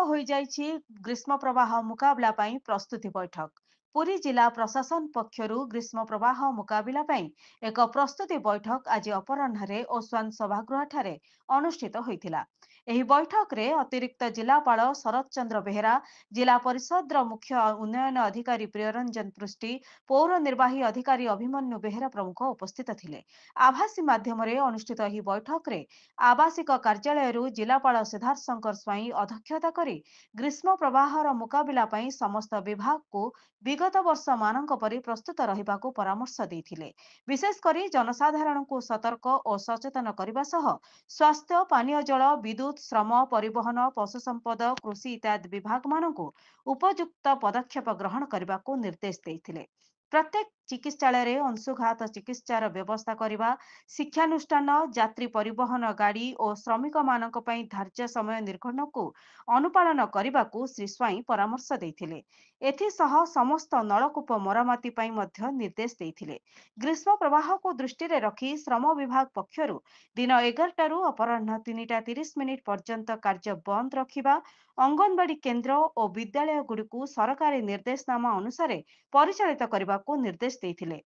हो जाइछि ग्रीष्म प्रवाह मुकाबला पई प्रस्तुति बैठक। पुरी जिला प्रशासन पक्षरु ग्रीष्म प्रवाह मुकाबला पई एक प्रस्तुति बैठक आज अपराह्न ओस्वान सभागृह ठारे अनुष्ठित होइथिला। एही बैठक रे अतिरिक्त जिलापाल शरद चंद्र बेहेरा, जिला परिषद मुख्य उन्नयन अधिकारी प्रियरंजन पृष्टि, पौर निर्वाही अधिकारी अभिमन्यु बेहेरा प्रमुख उपस्थित थिले। आभासी माध्यम अनुष्ठित एही बैठक रे आवासिक कार्यालय जिलापाल सिद्धार्थ शंकर स्वाई अध्यक्षता करी ग्रीष्म प्रवाहर मुकाबला पई समस्त विभाग को विगत वर्ष मानक परि प्रस्तुत रहिबाकू परामर्श देइथिले। विशेष करी जनसाधारण को सतर्क और सचेतन करने सह स्वास्थ्य, पानीय जल, विद्युत, श्रम, परिवहन, पशु संपद, कृषि इत्यादि विभाग मानक उपयुक्त पदक्षेप ग्रहण करने को निर्देश देइथिले। प्रत्येक चिकित्सालय अंशुघात चिकित्सार व्यवस्था करने, शिक्षानुष्ठान, यात्री परिवहन गाड़ी और श्रमिक मानक पई धार्य समय निर्घण्ट को अनुपालन करने को श्री स्वाई परामर्श देइथिले। एथिसह समस्त नलकूप मरामती पई मध्य निर्देश देइथिले। ग्रीष्म प्रवाह को दृष्टि रे रखी श्रम विभाग पक्षरु दिन 11 रु अपराह्न 3:30 पर्यंत कार्य बंद रखिबा, अंगनवाड़ी केन्द्र और विद्यालय गुड़िकु सरकारी निर्देशनामा अनुसार परिचालित करने को निर्देश देइथिले।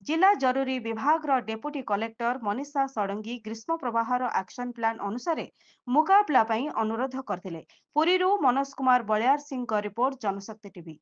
जिला जरूरी विभाग डेपुटी कलेक्टर मनीषा षडंगी ग्रीष्म प्रवाहर एक्शन प्लान अनुसार मुकाबला पई अनुरोध करथिले। पुरीरू मनोज कुमार बलियार सिंह रिपोर्ट, जनशक्ति टीवी।